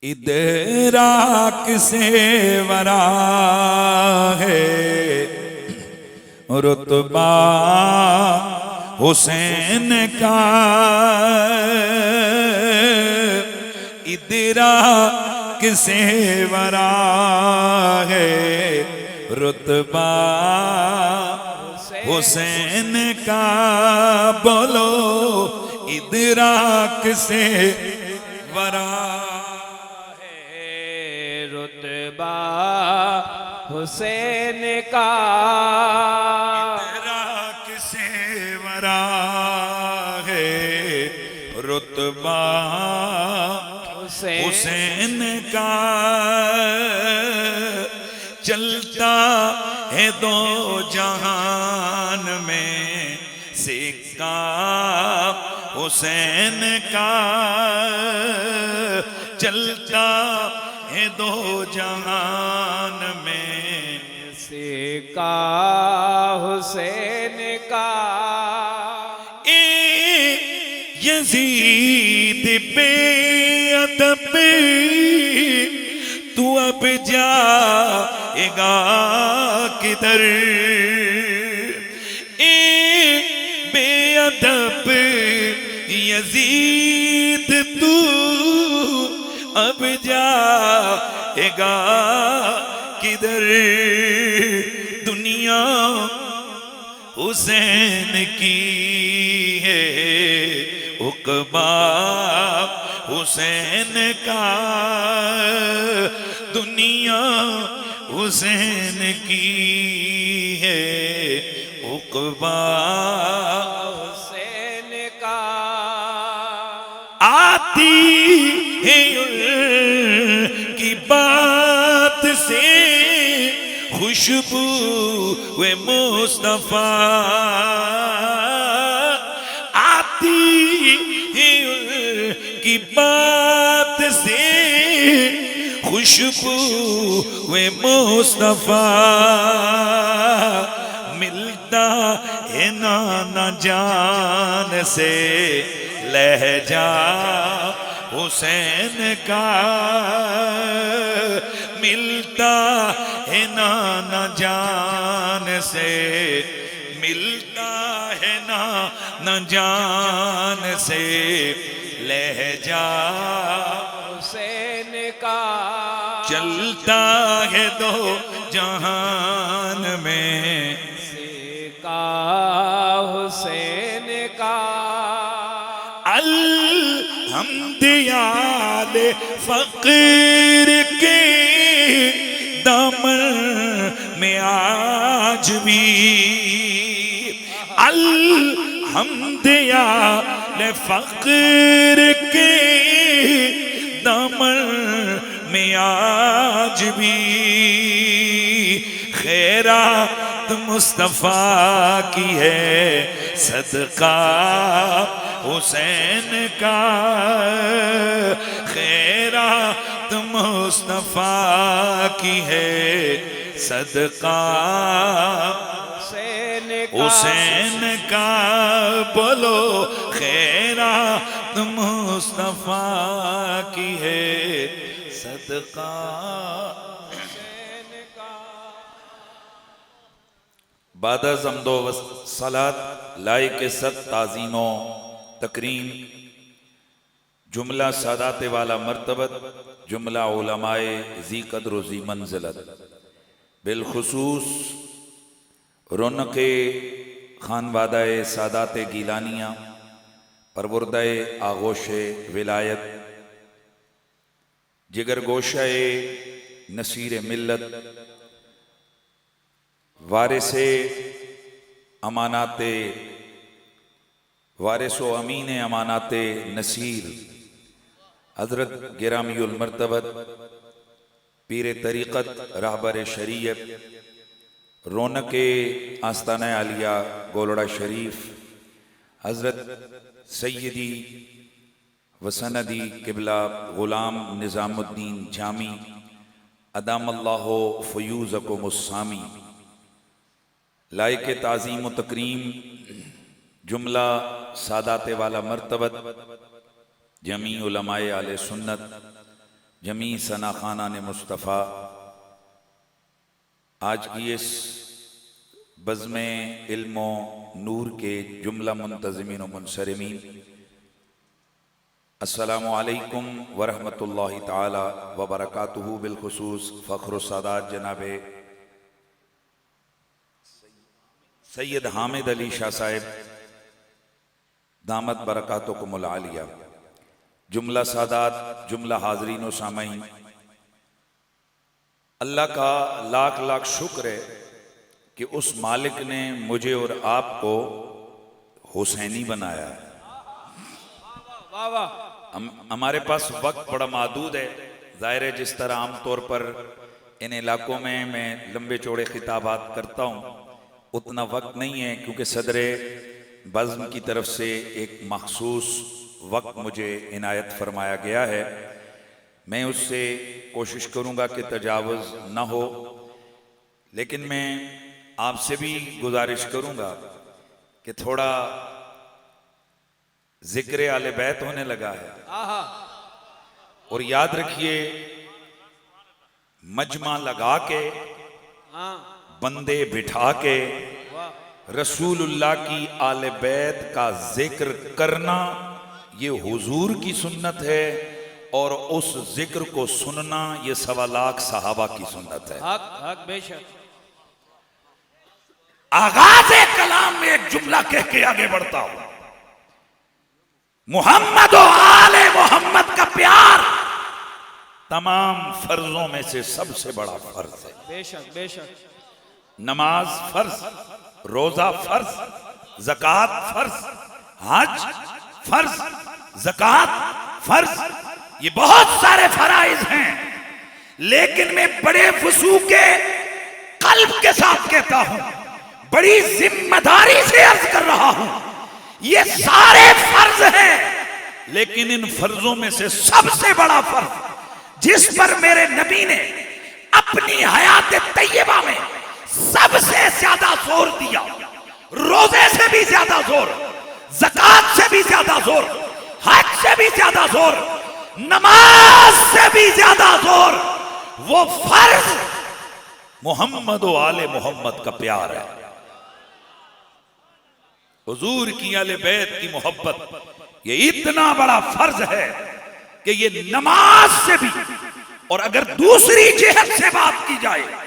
इदराक से वरा है रुतबा हुसैन का। इदराक से वरा है रुतबा हुसैन का। बोलो इदराक से वरा रुतबा हुसैन का। इदराक से वरा है रुतबा हुसैन का। चलता है दो जहान में सिक्का हुसैन का। चलता है दो जहान में सिक्का हुसैन का। यजीद बेअदब तू अब जाएगा किधर। बेअदब यजीद तू अब जाएगा किधर। दुनिया हुसैन की है उक़बा हुसैन का। दुनिया हुसैन की है उक़बा हुसैन का। आती है की बात से खुशबू वे मुस्तफा। आती है की बात से खुशबू वे मुस्तफा। मिलता है नाना जान से लहजा हुसैन का। मिलता है नाना जान से। मिलता है नाना जान से लहजा हुसैन का। चलता है दो जहान में सिक्का हुसैन का। अल्हम्दियाल फकीर के दामन में आज भी। अल्हम्दियाल फकीर के दामन में आज भी। खैरात मुस्तफा की है सदका हुसैन का। खैरात मुस्तफा की है सदका हुसैन का। हुसैन का। बोलो खैरात मुस्तफा की है सदका। बादा ज़म्दो सलात लाइक सद ताज़ीनो तकरीम जुमला सादात वाला मर्तबत जुमला उलमाए ज़ी कद्र ज़ी मंज़िलत बिलखुसूस रौनक़े खानवादाए सादात गीलानिया परवरदाए आगोशे विलायत जिगर गोशाए नसीर मिल्लत वारिसे अमानाते वारिसो अमीन अमानाते नसीर हज़रत गिरामीउल मर्तबत पीर तरीक़त रहबर शरीयत रौनक़े आस्ताना आलिया गोलड़ा शरीफ हज़रत सैयदी वसनदी किबला ग़ुलाम निज़ामुद्दीन जामी अदामल्लाहु फ़यूज़कुम उस्सामी लाइक ताज़ीम व तकरीम जुमला सादाते वाला मर्तबत जमी उलमाए आले सुन्नत जमी सना खाना ने मुस्तफ़ा, आज की इस बज़्म इल्म नूर के जुमला मुंतज़िमीन व मुनसरिमीन, अस्सलामु अलैकुम वरहमतुल्लाहि ताला व बरकातुहू। बिलखुसूस फ़ख्रुस सादात जनाब सैयद हामिद अली शाह साहिब दामत बरकातुकुमुल आलिया, जुमला सादात, जुमला हाज़रीन व सामईन, अल्लाह का लाख लाख शुक्र है कि उस मालिक ने मुझे और आपको हुसैनी बनाया। वाह वाह। हमारे पास वक्त बड़ा महदूद है। ज़ाहिर है जिस तरह आम तौर पर इन इलाकों में मैं लंबे चौड़े खिताबात करता हूँ, उतना वक्त नहीं है, क्योंकि सदरे बज़्म की तरफ से एक मखसूस वक्त मुझे इनायत फरमाया गया है। मैं उससे कोशिश करूँगा कि तजावुज़ न हो, लेकिन मैं आपसे भी गुजारिश करूँगा कि थोड़ा जिक्र आले बैत होने लगा है, और याद रखिए मजमा लगा के, बंदे बिठा के रसूलुल्लाह की आले बैत का जिक्र करना ये हुजूर की सुन्नत है, और उस जिक्र को सुनना ये 1.25 लाख सहाबा की सुन्नत है। हक हक बेशक। आगाज़ कलाम में एक जुमला कह के आगे बढ़ता हूं। मोहम्मद और आले मोहम्मद का प्यार तमाम फर्जों में से सबसे बड़ा फर्ज है। बेशक बेशक। नमाज फर्ज, रोजा फर्ज, ज़कात फर्ज, हज फर्ज, ज़कात फर्ज, ये बहुत सारे फराइज हैं, लेकिन मैं बड़े वसूख के कल्ब के साथ कहता हूं, बड़ी जिम्मेदारी से अर्ज कर रहा हूं, ये सारे फर्ज हैं, लेकिन इन फर्जों में से सबसे बड़ा फर्ज जिस पर मेरे नबी ने अपनी हयात तैयबा में सबसे ज्यादा जोर दिया, रोजे से भी ज्यादा जोर, ज़कात से भी ज्यादा जोर, हज से भी ज्यादा जोर, नमाज से भी ज्यादा जोर, वो फर्ज मोहम्मद व आले मोहम्मद का प्यार है। हुजूर की आले बैत की मोहब्बत ये इतना बड़ा फर्ज है कि ये नमाज से भी, और अगर दूसरी जिहत से बात की जाए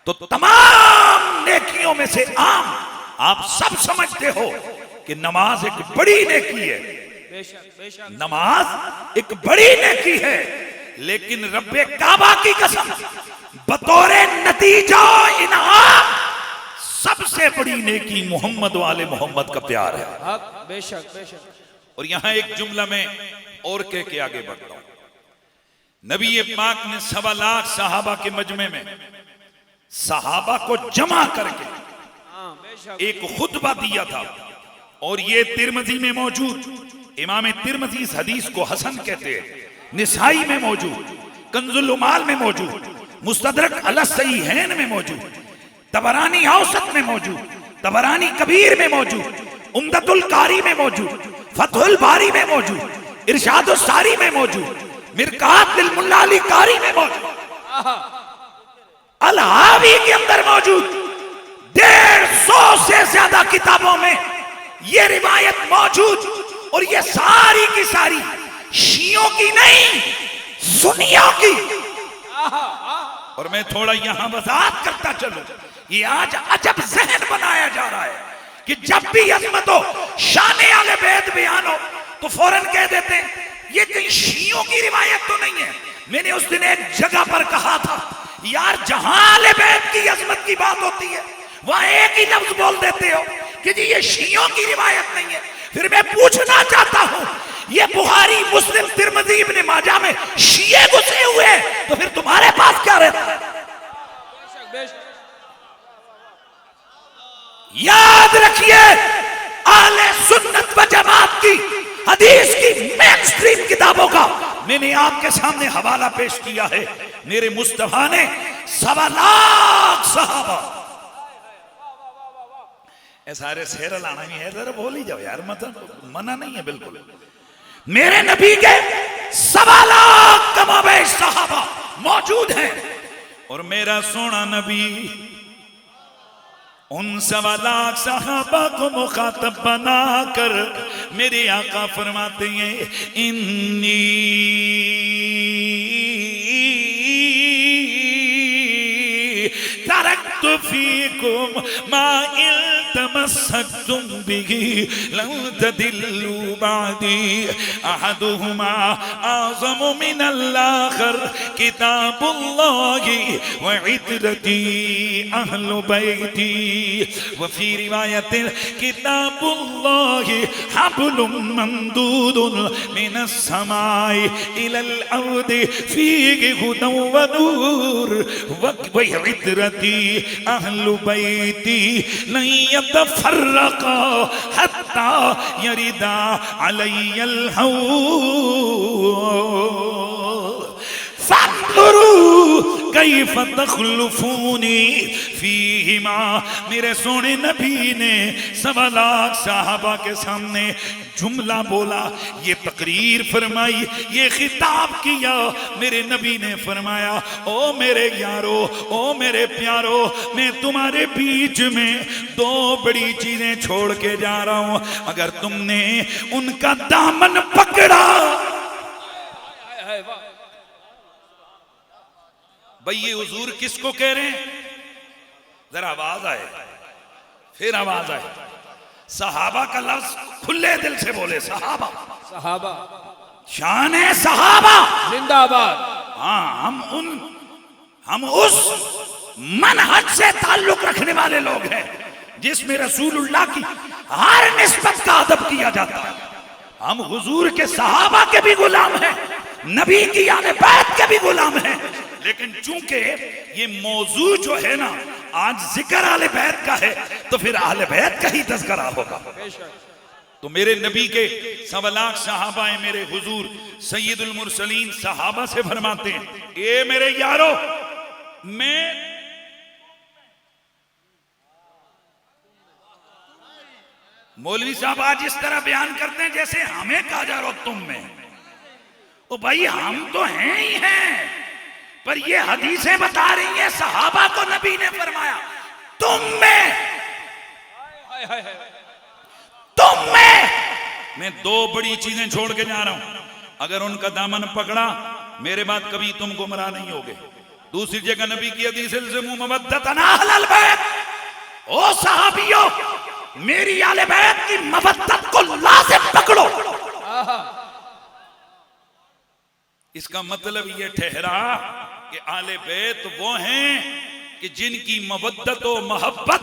तो तमाम नेकियों में से आम आप सब समझते हो कि नमाज एक बड़ी नेकी है। बेशक बेशक। नमाज एक बड़ी नेकी है, लेकिन रब्बे काबा की कसम बतौरे नतीजा इनाम सबसे बड़ी नेकी मोहम्मद वाले मोहम्मद का प्यार है। हक बेशक बेशक। और यहां एक जुमला में और कह के आगे बढ़ता हूं। नबी पाक ने 1.25 लाख सहाबा के मजमे में सहाबा को जमा करके एक खुतबा दिया था, और ये तिरमिज़ी में मौजूद, इमाम तिरमिज़ी इस हदीस को हसन कहते हैं, निसाई में मौजूद, कंजुल उमाल में मौजूद, मुस्तदरक अला सहीहैन में मौजूद, तबरानी औसत में मौजूद, तबरानी कबीर में मौजूद, उम्दतुल कारी में मौजूद, फतहुल बारी में मौजूद, इरशादुस सारी में मौजूद, मिरकात लिल मुल्ला अली कारी में मौजूद, अल हावी के अंदर मौजूद, 150 से ज्यादा किताबों में ये रिवायत मौजूद, और ये सारी की सारी शियों की नहीं, सुन्नियों की। और मैं थोड़ा यहां वजाहत करता चलूं, ये आज अजब जहन बनाया जा रहा है कि जब भी अजमत हो, शान आले बैत बयान हो, तो फौरन कह देते हैं ये कहीं शियों की रिवायत तो नहीं है। मैंने उस दिन एक जगह पर कहा था, यार जहां आले बैत की अजमत की बात होती है वहां एक ही लफ्ज बोल देते हो कि जी ये शियों की रिवायत नहीं है। फिर मैं पूछना चाहता हूं, ये बुखारी, मुस्लिम, तिरमिज़ी, इब्न माजा में शिये घुसे हुए हैं, तो फिर तुम्हारे पास क्या रहता है? याद रखिए, आले सुन्नत व जमात की हदीस की मेन स्ट्रीम किताबों का मैंने आपके सामने हवाला पेश किया है। मेरे मुस्तफा ने 1.25 लाख सहाबा, सारे शेर लाना भी है, जरा बोल ही जाओ यार, मतलब मना नहीं है बिल्कुल। मेरे नबी के 1.25 लाख का माबैन सहाबा मौजूद हैं। और मेरा सोना नबी उन 1.25 लाख सहाबा को मुखातब बनाकर मेरे आका फरमाते हैं, इन्नी तरक्तु फीकुम मा इल्तमस्सक्तुम बिही लन तदिल्लू बादी अहदुहुमा आज़मु मिनल आखर किताबुल्लाहि व इत्रती अहलु बैती व फी रिवायतिन किताबुल्लाहि हब्लुम ममदूदुन मिनस समाई इलल अर्दि फीहि हुदन व नूर व इत्रती अहलु बैती लन यतफर्रका हत्ता यरिदा अलैयल हौद फंजुरू कैफ तखलुफूनी फीहिमा। मेरे सोने नबी ने 1.25 लाख साहबा के सामने जुमला बोला, ये तकरीर फरमाई, ये खिताब किया। मेरे नबी ने फरमाया, ओ मेरे यारो, ओ मेरे प्यारो, मैं तुम्हारे बीच में 2 बड़ी चीजें छोड़ के जा रहा हूं। अगर तुमने उनका दामन पकड़ा, भाई ये हुजूर किसको कह रहे हैं? जरा आवाज आए, फिर आवाज आए। सहाबा का लफ्ज खुले दिल से बोले, सहाबा, सहाबा, शान है सहाबा जिंदाबाद। हाँ, हम उस मनहज से ताल्लुक रखने वाले लोग हैं जिसमें रसूलुल्लाह की हर निस्बत का अदब किया जाता है। हम हुजूर के सहाबा के भी गुलाम हैं, नबी की आले बैत के भी गुलाम हैं। लेकिन चूंकि ये मौजू जो है ना आज जिक्र आले बैत का है, तो फिर आले बैत का ही तज़किरा होगा। तो मेरे नबी के 1.25 लाख सहाबा हैं, मेरे हुजूर सैयदुल मुरसलीन सहाबा से फरमाते हैं, ए मेरे यारो, मैं मौलवी साहब आज इस तरह बयान करते हैं जैसे हमें कहा जा रहा हो तुम में। ओ भाई हम तो हैं ही हैं, पर ये हदीसें बता रही हैं सहाबा को नबी ने फरमाया तुम में, तुम में। मैं 2 बड़ी चीजें छोड़ के जा रहा हूं, अगर उनका दामन पकड़ा मेरे बाद कभी तुम गुमराह नहीं होगे। दूसरी जगह नबी की हदीस मवद्दतन अहलल बैत, ओ सहाबियों मेरी आले बैत की मवद्दत को लाज़िम पकड़ो। इसका मतलब ये ठहरा कि आले बैत वो हैं कि जिनकी मवद्दत और मोहब्बत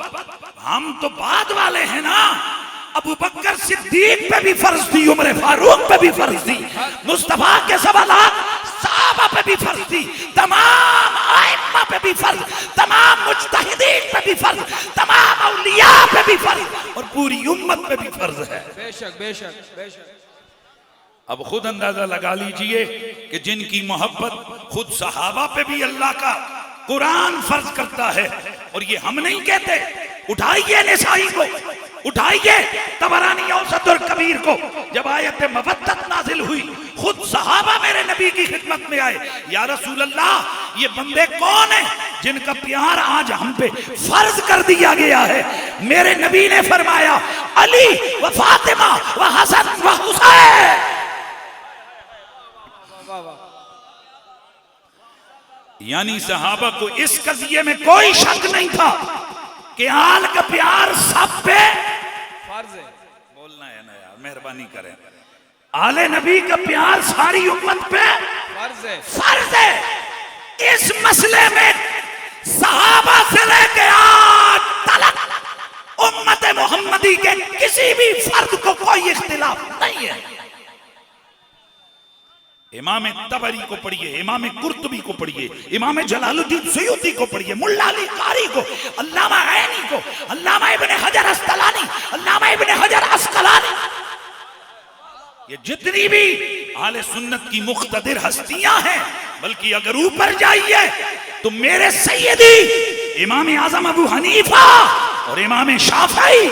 हम तो बाद वाले हैं ना। अबू बकर सिद्दीक पे भी फर्ज थी, उमर फारूक पे भी फर्ज थी, मुस्तफा के 1.25 लाख सहाबा पे भी फर्ज थी, तमाम आइम्मा पे भी फर्ज, तमाम मुज्तहिदीन पे भी फर्ज, तमाम औलिया पे भी फर्ज, और पूरी उम्मत पे भी फर्ज है। बेशक बेशक बेशक। अब खुद अंदाजा लगा लीजिए कि जिनकी मोहब्बत खुद सहाबा पे भी अल्लाह का कुरान फर्ज करता है। और ये हम नहीं कहते, उठाइए निसाई को, उठाइए तबरानी औसतुल कबीर को। जब आयत मवद्दत नाजिल हुई, खुद सहाबा मेरे नबी की खिदमत में आए, या रसूल अल्लाह ये बंदे कौन है जिनका प्यार आज हम पे फर्ज कर दिया गया है? मेरे नबी ने फरमाया अली व फातिमा व हसन व हुसैन। यानी सहाबा को इस कज़िये में कोई शक नहीं था कि आल का प्यार सब पे फर्ज है। बोलना है ना यार, मेहरबानी करें। आले नबी का प्यार सारी उम्मत पे फर्ज है, फर्ज है। इस मसले में सहाबा से लेके आज तलक उम्मत मोहम्मदी के किसी भी फर्द को कोई इख्तिलाफ नहीं है। इमाम तबरी को पढ़िए, इमाम कुर्तुबी को पढ़िए, इमाम जलालुद्दीन सुयूती को पढ़िए, मुल्ला अली कारी को, अल्लामा ऐनी को, अल्लामा इब्ने हजर अस्कलानी, अल्लामा इब्ने हजर अस्कलानी, ये जितनी भी आले सुन्नत की मुख्तदिर हस्तियां हैं। बल्कि अगर ऊपर जाइए तो मेरे सैयदी इमाम आजम अबू हनीफा और इमाम शाफई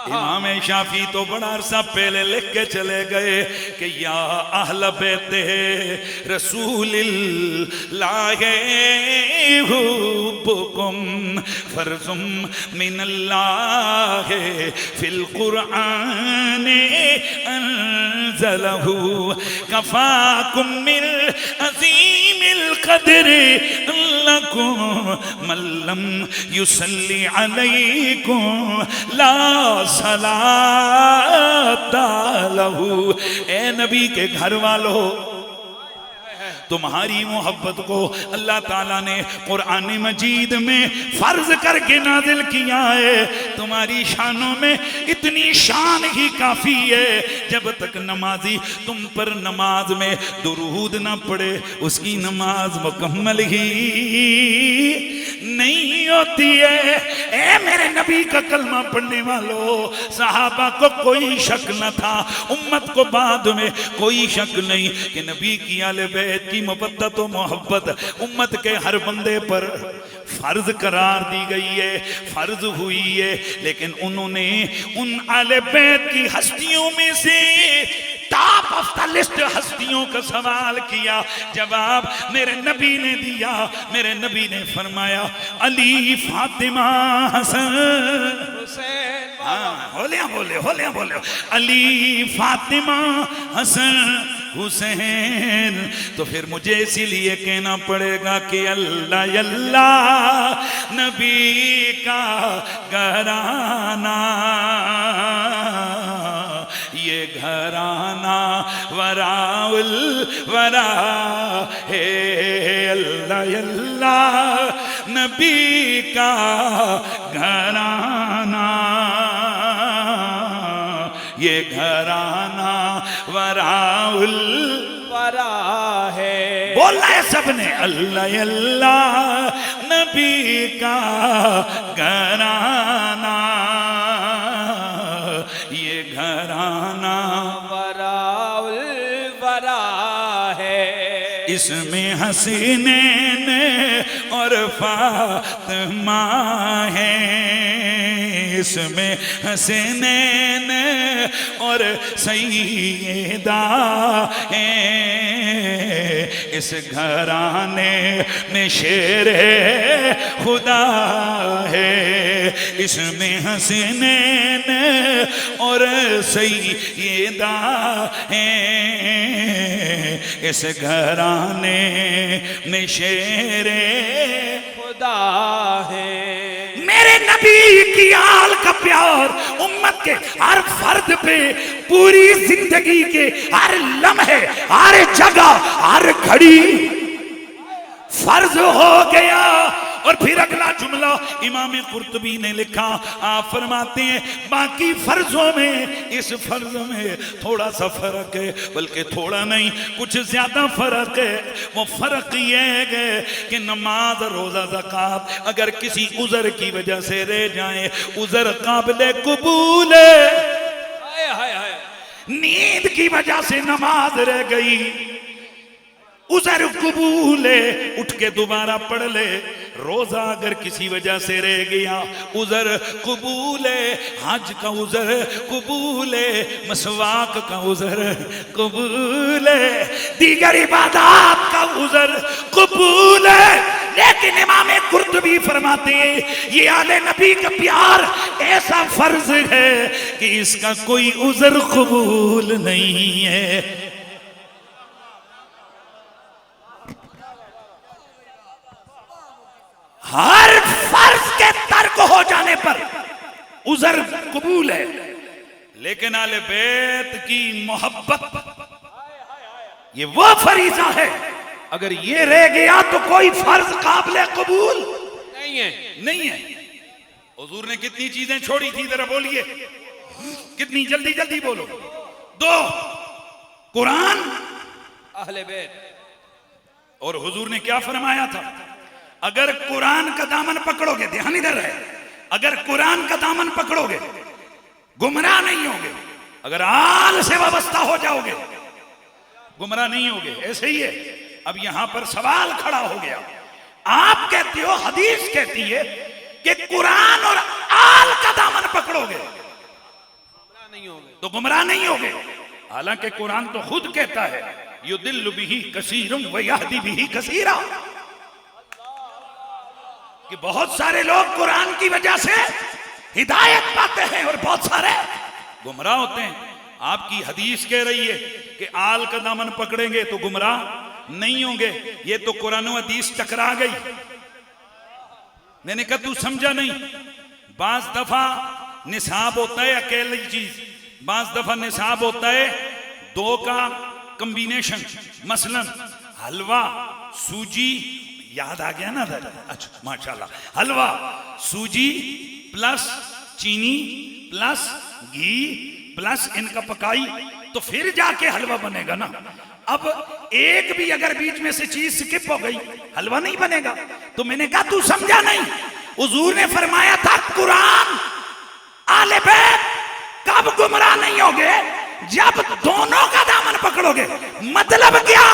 इमाम शाफी तो बड़ा अरसा पहले लिख के चले गए कि या अहल बैते रसूलिल्लाह हुब्बुकुम फर्जुम मिनल्लाह फिल कुरआन अंज़लहु कफाकुम मिन अज़ीमिल क़द्र लकुम मल्लम युसल्ली अलैकुम ला सलाता लहू। ए नबी के घर वालों, तुम्हारी मोहब्बत को अल्लाह ताला ने कुरान मजीद में फर्ज करके नाजिल किया है। तुम्हारी शानों में इतनी शान ही काफी है, जब तक नमाजी तुम पर नमाज में दुरूद ना पड़े उसकी नमाज मुकम्मल ही नहीं होती है। ए मेरे नबी का कलमा पढ़ने वालों, सहाबा को कोई शक न था, उम्मत को बाद में कोई शक नहीं कि नबी की आले बैत की मोहब्बत तो मोहब्बत उम्मत के हर बंदे पर फर्ज करार दी गई है, फर्ज हुई है। लेकिन उन्होंने उन आले बैत की हस्तियों में से टॉप ऑफ द लिस्ट हस्तियों का सवाल किया, जवाब मेरे नबी ने दिया। मेरे नबी ने फरमाया अली, फातिमा, हसन, हुसैन। हाँ, होलिया बोले अली, फातिमा, हसन, हुसैन। तो फिर मुझे इसीलिए कहना पड़ेगा कि अल्लाह अल्लाह नबी का घराना, ये घराना वराउल वरा है। अल्लाह अल्लाह नबी का घराना, ये घराना वराउल वरा है। बोलना है सबने अल्लाह अल्लाह नबी का घराना, ये घराना वराउल वरा है। इसमें हसीनैन और फातिमा है, इसमें हसीनैन और सैयदा है। इस घराने में शेर खुदा है, इसमें हसीनैन और सैयदा है। इस घराने में शेर खुदा है। मेरे नबी की आल का प्यार उम्मत के हर फर्द पे पूरी जिंदगी के हर लम्हे, हर जगह, हर घड़ी फर्ज हो गया। और फिर अगला जुमला इमाम कुर्तुबी ने लिखा, आप फरमाते हैं बाकी फर्जों में इस फर्ज में थोड़ा सा फर्क है, बल्कि थोड़ा नहीं कुछ ज्यादा फर्क है। वो फर्क ये है कि नमाज, रोजा, ज़कात अगर किसी उज़र की वजह से रह जाए, उज़र काबिल कबूल है। नींद की वजह से नमाज रह गई, उज़र कबूल है, उठ के दोबारा पढ़ ले। रोजा अगर किसी वजह से रह गया, उज़र कबूल है। हज का उज़र कबूल है, मसवाक का उज़र कबूल है, दीगर इबादत का उज़र कबूल है। लेकिन इमाम कुर्तुबी फरमाते हैं ये आले नबी का प्यार ऐसा फर्ज है कि इसका कोई उज़र कबूल नहीं है। हर फर्ज के तर्क हो जाने पर उज़र कबूल है, लेकिन आले बैत की मोहब्बत ये वो फरीज़ा है, अगर ये रह गया तो कोई फर्ज काबिल कबूल नहीं है। हुजूर ने कितनी चीजें छोड़ी थी, जरा बोलिए, कितनी जल्दी जल्दी बोलो। 2 कुरान, अहले बैत। और हुजूर ने क्या फरमाया था, अगर कुरान का दामन पकड़ोगे, ध्यान इधर है, अगर कुरान का दामन पकड़ोगे गुमराह नहीं होगे, अगर आल से वाबस्ता हो जाओगे गुमराह नहीं होगे। ऐसे ही है। अब यहां पर सवाल खड़ा हो गया, आप कहते हो, हदीस कहती है कि कुरान और आल का दामन पकड़ोगे, नहीं होगे, तो गुमराह नहीं होगे। हालांकि कुरान तो खुद कहता है युदिल्लु बिही कसीरुम व यहदी बिही कसीरा, कि बहुत सारे लोग कुरान की वजह से हिदायत पाते हैं और बहुत सारे गुमराह होते हैं। आपकी हदीस कह रही है कि आल का दामन पकड़ेंगे तो गुमराह नहीं होंगे, ये तो कुरान और हदीस टकरा गई। मैंने कहा तू समझा नहीं, बाज दफा निसाब होता है अकेली चीज, बाज दफा निसाब होता है दो का कॉम्बिनेशन, मसलन हलवा सूजी, याद आ गया ना दादा, अच्छा माशाल्लाह, हलवा सूजी प्लस चीनी प्लस घी प्लस इनका पकाई तो फिर जाके हलवा बनेगा ना। अब एक भी अगर बीच में से चीज स्किप हो गई हलवा नहीं बनेगा। तो मैंने कहा तू समझा नहीं, हुजूर ने फरमाया था कुरान आले बैत कब गुमराह नहीं होगे, जब दोनों का दामन पकड़ोगे। मतलब क्या,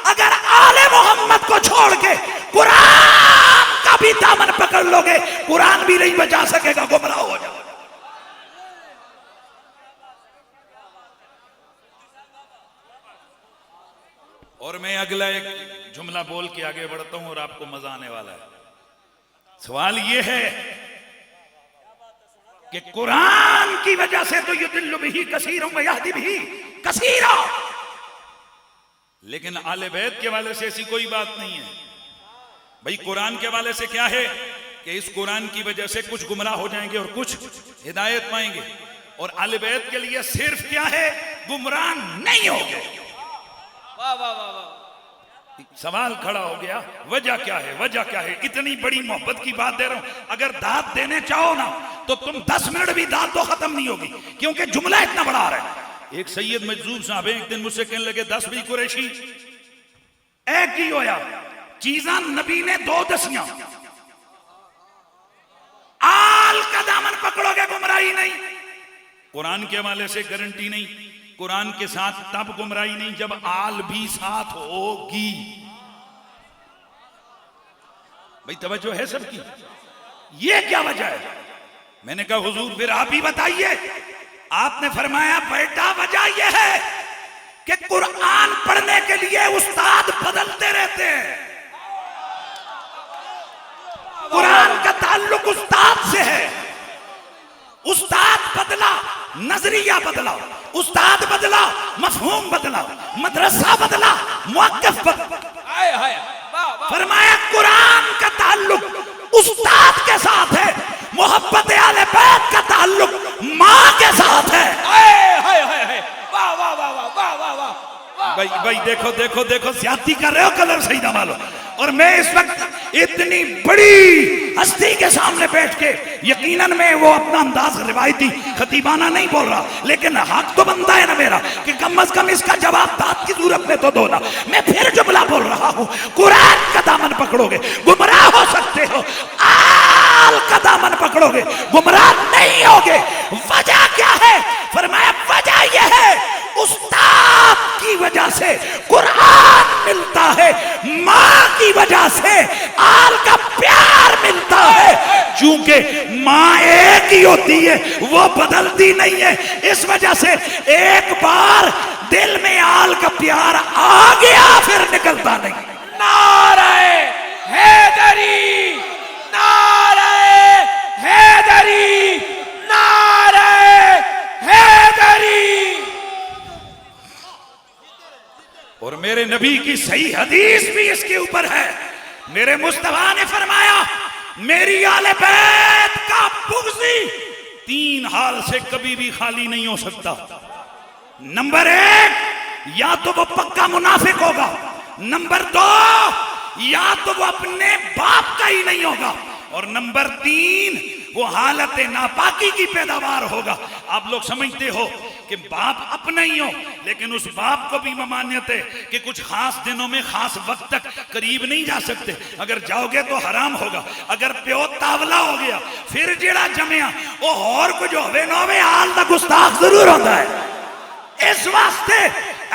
अगर आले मोहम्मद को छोड़ के कुरान का भी दामन पकड़ लोगे, कुरान भी नहीं बचा सकेगा, गुमराह हो जाओगे। और मैं अगला एक जुमला बोल के आगे बढ़ता हूं और आपको मजा आने वाला है। सवाल यह है कि कुरान की वजह से तो युदिल्लु बिही कसीरुम व यहदी बिही कसीरा, लेकिन आले बैत के वाले से ऐसी कोई बात नहीं है। भाई कुरान के वाले से क्या है कि इस कुरान की वजह से कुछ गुमराह हो जाएंगे और कुछ हिदायत पाएंगे, और आले बैत के लिए सिर्फ क्या है, गुमराह नहीं होंगे। वाह वाह वाह वाह। सवाल खड़ा हो गया, वजह क्या है, वजह क्या है? इतनी बड़ी मोहब्बत की बात दे रहा हूं, अगर दाद देने चाहो ना तो तुम 10 मिनट भी दाद तो खत्म नहीं होगी, क्योंकि जुमला इतना बड़ा आ रहा है। एक सैयद मजदूब साहब एक दिन मुझसे कहने लगे 10 भी कुरैशी एक ही होया चीजा नबी ने 2 दसियां, आल का दामन पकड़ोगे गुमराही नहीं। कुरान के हवाले से गारंटी नहीं, कुरान के साथ तब गुमराही नहीं जब आल भी साथ होगी। भाई तवज्जो है सबकी, ये क्या वजह है? मैंने कहा हुजूर फिर आप ही बताइए। आपने फरमाया बेटा वजह यह है कि कुरान पढ़ने के लिए उस्ताद बदलते रहते हैं। कुरान का ताल्लुक उस्ताद से है, उस्ताद बदला नजरिया बदला, उस्ताद बदला मफहूम बदला, मदरसा बदला, मुअक्किफ बदला। फरमाया कुरान का ताल्लुक उस्ताद के साथ है, मोहब्बत आले बैत का ताल्लुक माँ के साथ है। वाह वाह वाह वाह वाह वाह। भाई देखो देखो देखो, ज्यादती कर रहे हो, कलर सही ना मालो। और मैं इस वक्त इतनी बड़ी हस्ती के सामने बैठ के, यकीनन मैं वो अपना अंदाज रिवायती खतीबाना नहीं बोल रहा, लेकिन हक तो बनता है ना मेरा कि कम अज कम इसका जवाब दाद की सूरत में तो दो ना। मैं फिर जुमला बोल रहा हूँ, कुरान का दामन पकड़ोगे गुमराह हो सकते हो, आल का दामन पकड़ोगे गुमराह नहीं होगे। वजह क्या है? फरमाया वजह यह है उस्ताद की वजह से कुरान मिलता है, माँ की वजह से आल का प्यार मिलता है। चूंकि माँ एक ही होती है, वो बदलती नहीं है, इस वजह से एक बार दिल में आल का प्यार आ गया फिर निकलता नहीं। नारे हैदरी, नारे हैदरी, नारे हैदरी। और मेरे नबी की सही हदीस भी इसके ऊपर है। मेरे मुस्तफा ने फरमाया मेरी आले बैत का बुग़्ज़ी 3 हाल से कभी भी खाली नहीं हो सकता। नंबर 1, या तो वो पक्का मुनाफिक होगा। नंबर 2, या तो वो अपने बाप का ही नहीं होगा। और नंबर 3, वो हालत नापाकी की पैदावार होगा। आप लोग समझते हो कि बाप अपना ही हो, लेकिन उस बाप को भी मान्यता है कि कुछ खास दिनों में खास वक्त तक करीब नहीं जा सकते, अगर जाओगे तो हराम होगा। अगर प्यो तावला हो गया फिर जेड़ा जमया वो और कुछ होवे ना होवे, हाल दा गुस्ताख जरूर होता है। इस वास्ते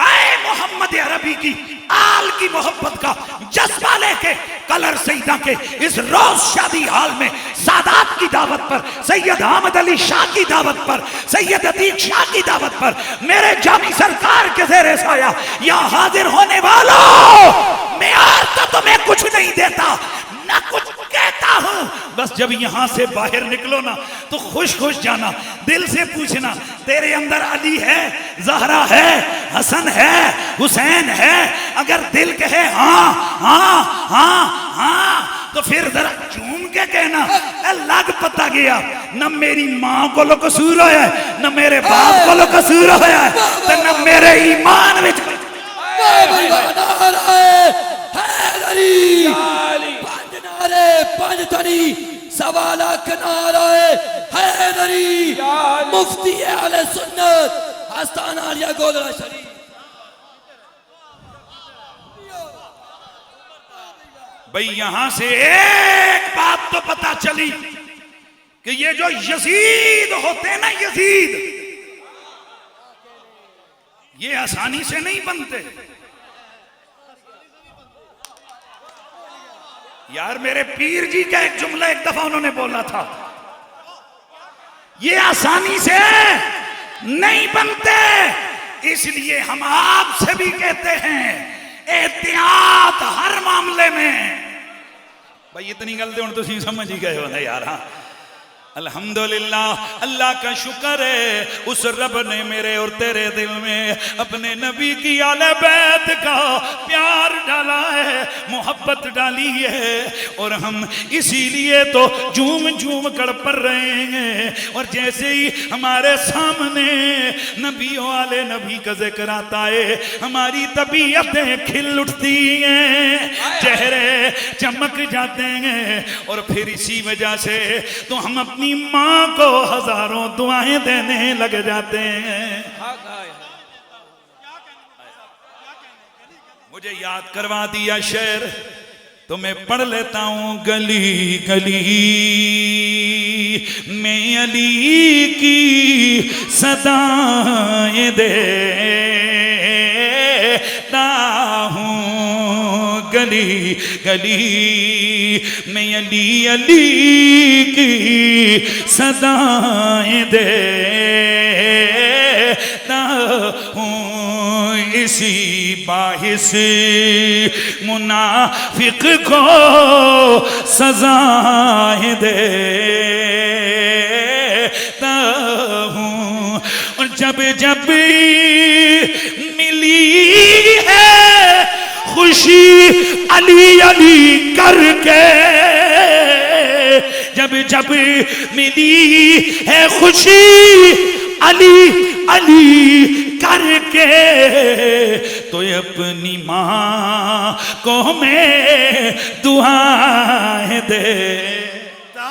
आए मोहम्मद अरबी की आल की मोहब्बत का जज्बा लेके कल कल सईदा के इस रोज शादी हाल में सादात की दावत पर, सैयद अहमद अली शाह की दावत पर, सैयद अतीक शाह की दावत पर, मेरे जामी सरकार के ज़ेरे साया यहाँ हाजिर होने वालों, मैं यार तो तुम्हें कुछ नहीं देता ना कुछ कहता हूं, बस जब यहां से बाहर निकलो ना तो खुश खुश जाना, दिल से पूछना तेरे अंदर अली है, ज़हरा है, हसन है, हुसैन है। अगर दिल कहे हाँ हाँ हाँ हाँ तो फिर जरा झूम के कहना लग पता गया न मेरी मां को लो कसूर होया न मेरे बाप को लो कसूर होया तो न मेरे ईमान विच सवाला किनारे हैदरी मुफ्ती अहले सुन्नत आस्ताना आलिया गोदरा शरीफ। भाई यहां से एक बात तो पता चली कि ये जो यजीद होते ना, यजीद ये आसानी से नहीं बनते यार। मेरे पीर जी का एक जुमला एक दफा उन्होंने बोला था, ये आसानी से नहीं बनते, इसलिए हम आपसे भी कहते हैं एहतियात हर मामले में। भाई इतनी गलती हूं तुम समझ ही गए हो ना यार। हाँ अल्हम्दुलिल्लाह, अल्लाह का शुक्र है उस रब ने मेरे और तेरे दिल में अपने नबी की आले बैत का प्यार डाला है, मोहब्बत डाली है, और हम इसीलिए तो झूम झूम कर पढ़ रहे हैं। और जैसे ही हमारे सामने नबियों वाले नबी का जिक्र आता है, हमारी तबीयतें खिल उठती हैं, चेहरे चमक जाते हैं, और फिर इसी वजह से तो हम अपनी माँ को हजारों दुआएं देने लग जाते हैं। मुझे याद करवा दिया शेर तो मैं पढ़ लेता हूं। गली गली में अली की सदाएं देता हूं, गली गली में अली अली की सदाएं देता हूँ, इसी बाहिस मुनाफिक को सजाएं देता हूँ। और जब जब मिली है खुशी अली अली करके, जब जब मिली है खुशी अली अली करके, तो अपनी माँ को मैं दुआएं देता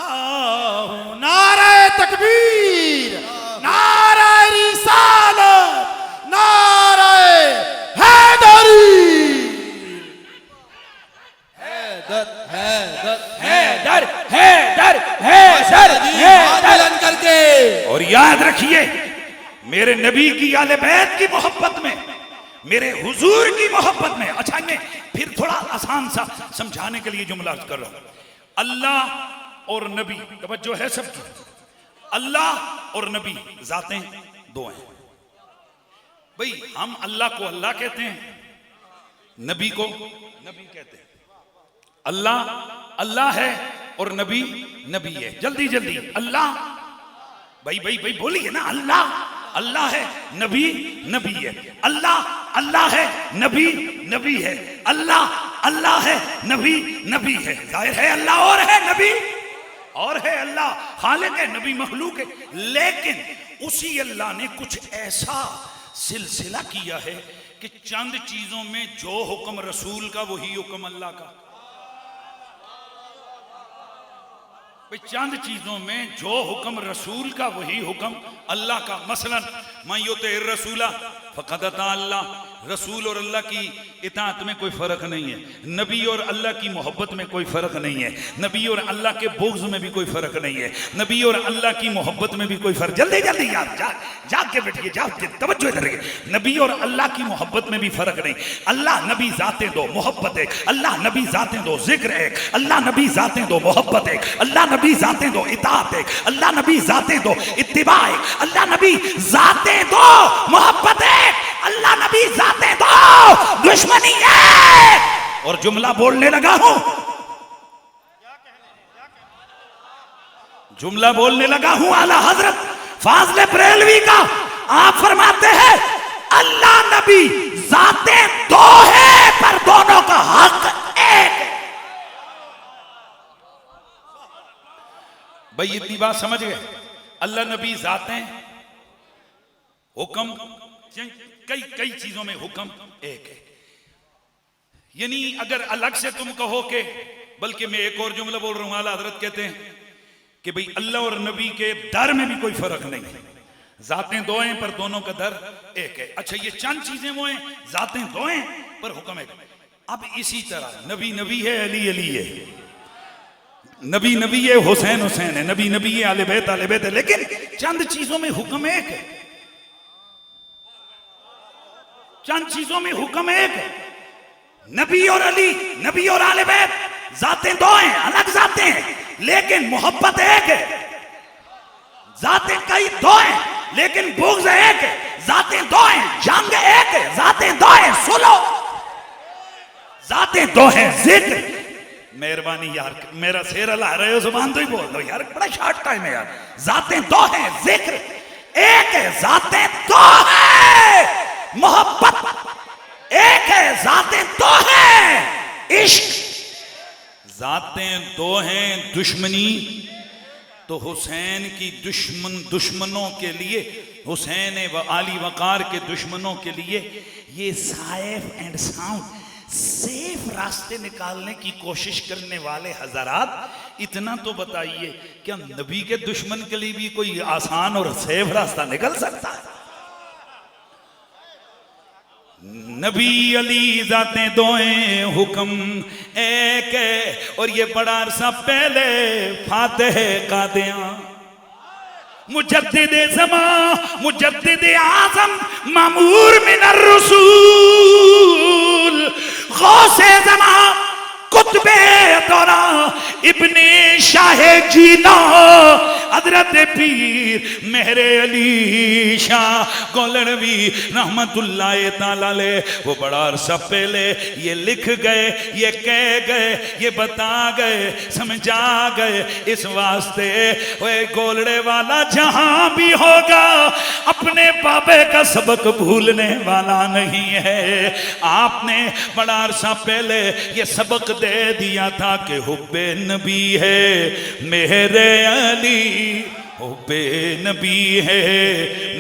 हूँ। नारे तकबीर, नारे रिसालत, नारे हैदरी। हैदर हैदर हैदर हैदर हैदर आंदोलन करके। और याद रखिए मेरे नबी की आले बैत की मोहब्बत में, मेरे हुजूर की मोहब्बत में, अच्छा मैं फिर थोड़ा आसान सा समझाने के लिए जुमला कर रहा हूं। अल्लाह और नबी, तवज्जो है सबकी, अल्लाह और नबी जातें दो हैं। भाई हम अल्लाह को अल्लाह कहते हैं, नबी को नबी कहते हैं। अल्लाह अल्लाह है और नबी नबी है। जल्दी जल्दी अल्लाह, भाई भाई भाई बोलिए ना, अल्लाह अल्लाह है, नबी नबी है। अल्लाह अल्लाह है, नबी नबी है। अल्लाह अल्लाह है, नबी नबी है। जाहिर है अल्लाह और है, नबी और है। अल्लाह खालिक है, नबी मखलूक है। लेकिन उसी अल्लाह ने कुछ ऐसा सिलसिला किया है कि चंद चीजों में जो हुक्म रसूल का वही हुक्म अल्लाह का। चंद चीजों में जो हुक्म रसूल का वही हुक्म अल्लाह का। मसलन मैं युतिर रसूला फक़द अता अल्लाह, रसूल और अल्लाह की इताअत में कोई फर्क नहीं है, नबी और अल्लाह की मोहब्बत में कोई फर्क नहीं है, नबी और अल्लाह के बुग़्ज़ में भी कोई फर्क नहीं है, नबी और अल्लाह की मोहब्बत में भी कोई फर्क। जल्दी जल्दी यार जाग के बैठिए, जाग के तवज्जो इधर रखिए। नबी और अल्लाह की मोहब्बत में भी फर्क नहीं। अल्लाह नबी ज़ातें दो, मोहब्बत एक। अल्लाह नबी ज़ातें दो, जिक्र एक। अल्लाह नबी ज़ातें दो, मोहब्बत एक। अल्लाह नबी ज़ातें दो, इताअत एक। अल्लाह नबी ज़ातें दो, इत्तिबा एक। अल्लाह नबी ज़ातें दो, मोहब्बत एक। अल्लाह नबी ज़ातें दो, दुश्मनी एक। और जुमला बोलने लगा हूं, जुमला बोलने लगा हूं आला हजरत फाज़िल बरेलवी का। आप फरमाते हैं अल्लाह नबी ज़ातें दो है पर दोनों का हक एक। भाई इतनी बात समझ गए? अल्लाह नबी ज़ातें, हुक्म, कई कई चीजों में हुक्म एक है। यानी अगर अलग से तुम कहो कि, बल्कि मैं एक और जुमला बोल रहा हूं, आला हजरत कहते हैं कि भाई अल्लाह और नबी के दर में भी कोई फर्क नहीं है। जातें दो हैं पर दोनों का दर एक है। अच्छा, ये चंद चीजें वो हैं, जातें दो हैं पर हुक्म एक। अब इसी तरह नबी नबी है, अली अली है, नबी नबी है, हुसैन हुसैन है, नबी नबी है, आले बैत है, लेकिन चंद चीजों में हुक्म एक है। चंद चीजों में हुक्म एक है। नबी और अली, नबी और आले बैत, जातें दो हैं, अलग जातें हैं, लेकिन मोहब्बत एक है। जातें कई दो हैं लेकिन बुग़्ज़ एक है। जातें दो हैं, जंग एक है। जातें दो हैं, सुनो, जातें दो हैं, जिक्र। मेहरबानी यार, मेरा शेर अल्लाह रहे हो, जुबान तो ही बोल दो यार, बड़ा शॉर्ट टाइम है यार। जातें दो हैं, जिक्र एक है। जातें दो हैं, मोहब्बत एक है। जातें दो हैं, इश्क। जातें दो हैं, दुश्मनी तो हुसैन की दुश्मनों के लिए, हुसैन व आली वकार के दुश्मनों के लिए ये साइफ एंड साउंड सेफ रास्ते निकालने की कोशिश करने वाले हजरात, इतना तो बताइए क्या नबी के दुश्मन के लिए भी कोई आसान और सेफ रास्ता निकल सकता है? नबी अली जातें दो हैं, हुक्म एक है। और ये बड़ा अरसा पहले फातेह कादियां, मुजद्दिद ज़मा, मुजद्दिद आज़म, मामूर मिनर रसूल, गौसे ज़मा, कुतबे दौरा, इब्ने शाहे जीना, हज़रत पीर मेहरे अली शाह गोलड़वी रहमतुल्लाह ताला अलैह, वो बड़ा अरसा पहले ये लिख गए, ये कह गए, ये बता गए, समझा गए। इस वास्ते वो गोलड़े वाला जहां भी होगा अपने बाबे का सबक भूलने वाला नहीं है। आपने बड़ा अरसा पहले ये सबक दे दिया था कि हुब्बे नबी है मेरे अली, हुब्बे नबी है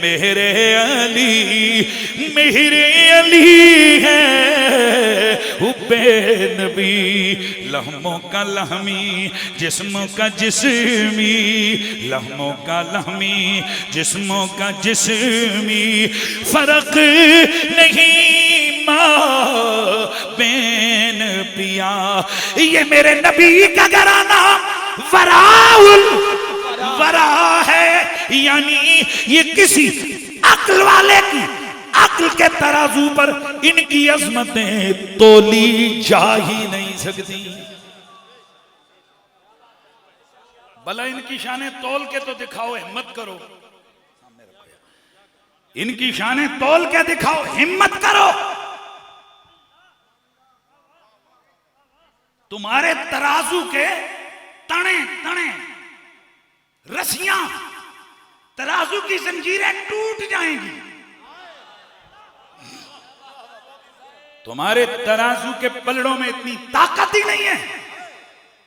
मेरे अली, मेरे अली है हुब्बे नबी। लहमों का लहमी, जिस्मों का जिस्मी, लहमों का लहमी, जिस्मों का जिस्मी, फर्क नहीं माँ बेन पिया। ये मेरे नबी का घराना वराउल वरा है, यानी ये किसी अक्ल वाले की अक्ल के तराजू पर इनकी अजमतें तोली जा ही नहीं सकती। भला इनकी शानें तोल के तो दिखाओ, हिम्मत करो। इनकी शानें तोल के दिखाओ, हिम्मत करो। तुम्हारे तराजू के तने तने रस्सियां, तराजू की जंजीरें टूट जाएंगी। तुम्हारे तराजू के पलड़ों में इतनी ताकत ही नहीं है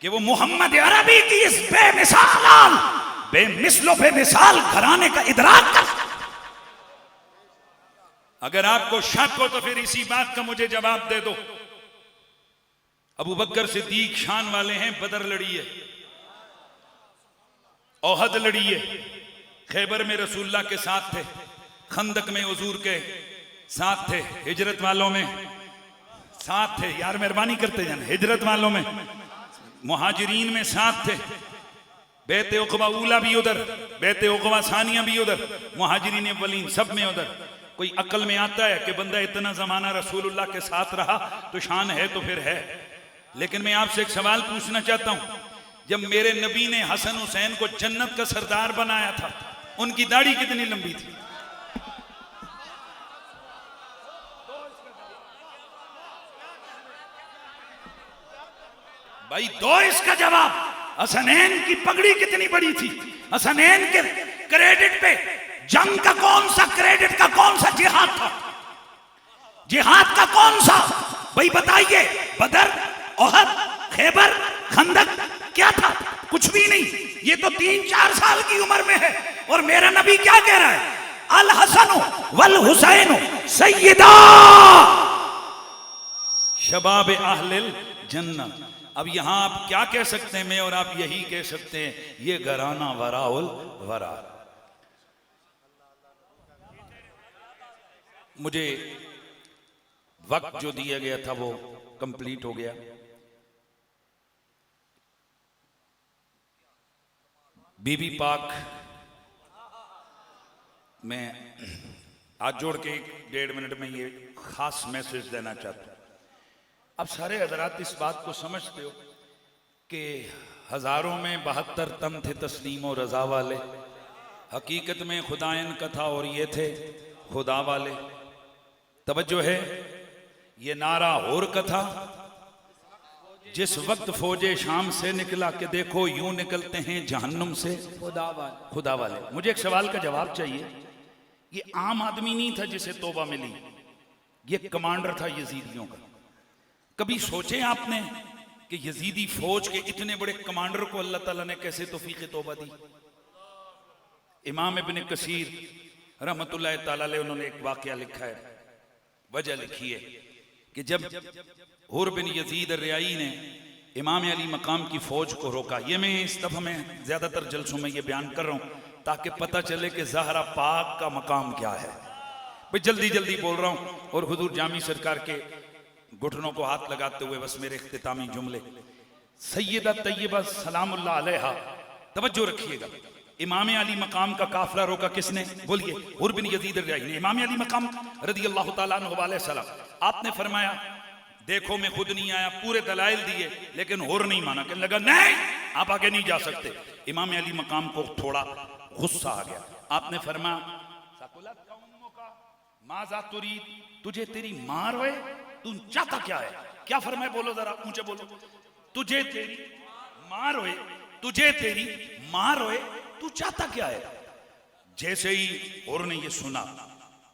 कि वो मोहम्मद अरबी की इस बेमिसाल, बेमिसलो बेमिसाल घराने का इदराक कर। अगर आपको शक हो तो फिर इसी बात का मुझे जवाब दे दो। अबू बकर सिद्दीक शान वाले हैं, बदर लड़ी है, ओहद लड़ी है, खैबर में रसूलुल्लाह के साथ थे, खंदक में हुजूर के साथ थे हिजरत वालों में, साथ थे यार, मेहरबानी करते जाना, हिजरत वालों में, मुहाजिरीन में साथ थे। बेते उक़बा ऊला भी उधर, बेते उक़बा सानिया भी उधर, मुहाजिरीन अव्वलीन सब में उधर। कोई अक्ल में आता है कि बंदा इतना जमाना रसूलुल्लाह के साथ रहा तो शान है तो फिर है। लेकिन मैं आपसे एक सवाल पूछना चाहता हूं, जब मेरे नबी ने हसन हुसैन को जन्नत का सरदार बनाया था, उनकी दाढ़ी कितनी लंबी थी? भाई दो इसका जवाब। हसनैन की पगड़ी कितनी बड़ी थी? हसनैन के क्रेडिट पे जंग का कौन सा, क्रेडिट का कौन सा जिहाद था? जिहाद का कौन सा? भाई बताइए। बदर, ओहद, खैबर, खंदक क्या था? कुछ भी नहीं। ये तो 3-4 साल की उम्र में है। और मेरा नबी क्या कह रहा है? अल हसन वल हुसैन सय्यदा शबाब अहलिल जन्नत। अब यहां आप क्या कह सकते हैं? मैं और आप यही कह सकते हैं, ये घराना वराउल वरा। मुझे वक्त जो दिया गया था वो कंप्लीट हो गया। बीबी पाक मैं हाथ जोड़ के 1.5 मिनट में ये खास मैसेज देना चाहता हूं। अब सारे हजरात इस बात को समझते हो कि हजारों में 72 तन थे तस्लीम और रजा वाले। हकीकत में खुदायन का था और ये थे खुदा वाले। तवज्जो है, ये नारा और का था जिस वक्त फौजे शाम से निकला कि देखो यूं निकलते हैं जहन्नुम से खुदा वाले। मुझे एक सवाल का जवाब चाहिए। ये आम आदमी नहीं था जिसे तौबा मिली, ये कमांडर था यजीदियों का। कभी सोचे आपने कि यजीदी फौज के इतने बड़े कमांडर को अल्लाह ताला ने कैसे तौफीक तौबा दी? इमाम इब्न कसीर रहमतुल्लाह ताला अलैह उन्होंने एक वाकया लिखा है, वजह लिखी है कि जब हुर बिन यजीद रियाई ने इमाम अली मकाम की फौज को रोका। ये मैं इस दफा में ज्यादातर जलसों में ये बयान कर रहा हूं ताकि पता चले कि ज़हरा पाक का मकाम क्या है। भाई जल्दी जल्दी बोल रहा हूं और हुजूर जामी सरकार के घुटनों को हाथ लगाते हुए बस मेरे इख्तितामी जुमले। सैयदा तैयबा सलामुल्लाह अलैहा, तवज्जो रखिएगा। इमाम अली मकाम का काफिला रोका किसने? बोलिए, हुर बिन यजीद रियाई ने इमाम अली मकाम रदियल्लाहु ताला अन्हु अलैहि सलाम। आपने फरमाया देखो मैं खुद नहीं आया, पूरे दलाइल दिए लेकिन हुर नहीं माना। कहने लगा नहीं आप आगे नहीं जा सकते। इमाम अली मकाम को थोड़ा गुस्सा आ गया। आपने फरमाया सकुलत कौमों का माजा तुरीद, तुझे तेरी मां रोए, तू चाहता क्या है? क्या फरमाए? बोलो जरा ऊंचे बोलो। तुझे तेरी मां रोए, तुझे तेरी मां रोए, तू चाहता क्या है? जैसे ही और ने ये सुना,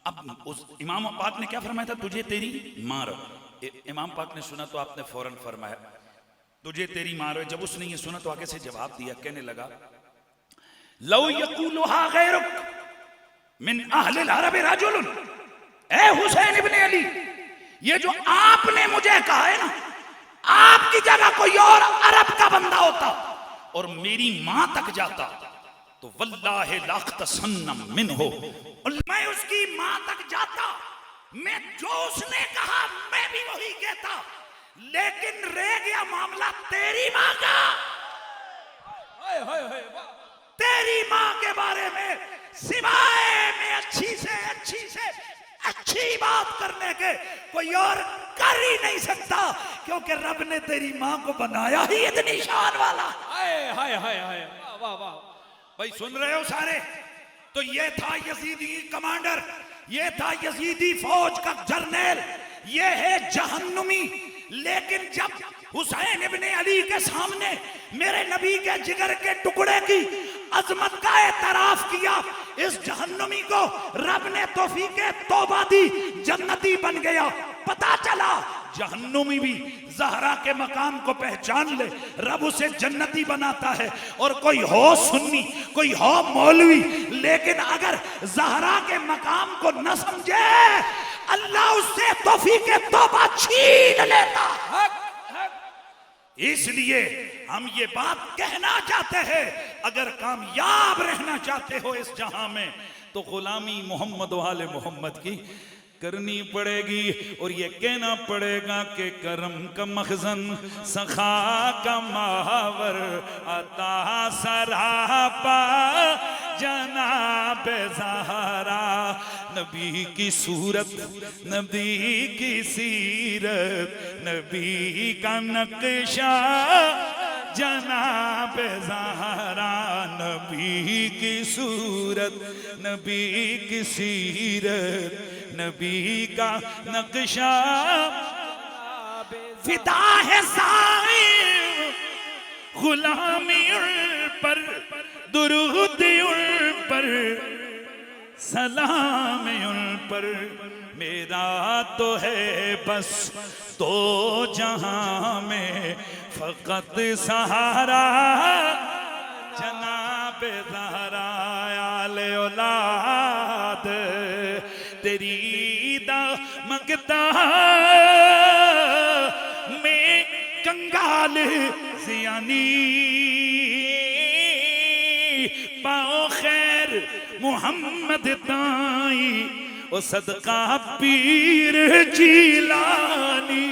अब उस इमाम पाक ने क्या फरमाया था? तुझे तेरी मां रोए। इमाम पाक ने सुना तो आपने फौरन फरमाया तुझे तेरी मां रोए। जब उसने ये सुना तो आगे से जवाब दिया, कहने लगा लौ यक़ूलुहा गैरुक मिन अहलिल अरब रजुलुन, ए हुसैन इब्न अली, ये जो आपने मुझे कहा है ना, आपकी जगह कोई और अरब का बंदा होता और मेरी मां तक जाता तो वल्लाहि लाख्तसन्नम मिन्हु, मैं उसकी मां तक जाता, मैं जो उसने कहा मैं भी वही कहता। लेकिन रह गया मामला तेरी मां का। तेरी मां के बारे में सिवाय में अच्छी से अच्छी बात करने के कोई और कर ही नहीं सकता, क्योंकि रब ने तेरी मां को बनाया ही इतनी शान वाला। हाय हाय हाय हाय, वाह वाह। भाई सुन रहे हो सारे? तो ये था यजीदी कमांडर, ये था यजीदी फौज का जर्नल, ये है जहन्नुमी। लेकिन जब हुसैन इब्ने अली के सामने मेरे नबी के जिगर के टुकड़े की अजमत का एतराफ किया, इस जहन्नुमी को रब ने तौफीक तौबा दी, जन्नती बन गया। पता चला जहन्नुमी भी ज़हरा के मकाम को पहचान ले, रब उसे जन्नती बनाता है। और कोई हो सुन्नी, कोई हो मौलवी, लेकिन अगर ज़हरा के मकाम को न समझे, अल्लाह उससे तौफीक तौबा छीन लेता। इसलिए हम ये बात कहना चाहते हैं, अगर कामयाब रहना चाहते हो इस जहां में, तो गुलामी मोहम्मद वाले मोहम्मद की करनी पड़ेगी और ये कहना पड़ेगा कि करम का मखजन सखा का महावर आता सरापा जनाब ज़हरा। नबी की सूरत, नबी की सीरत, नबी का नक्शा जनाब ज़हरा। नबी की सूरत, नबी की सीरत, नबी का नक्शा। फिदा है साईं गुलामी पर, दुरूद उन पर, सलाम उन पर। मेरा तो है बस तो जहां में फकत सहारा जनाब ज़हरा। आले औलाद तेरी दामगता में कंगाल ज़ियानी पाओ खैर मोहम्मद ताई ओ सदका पीर जीलानी।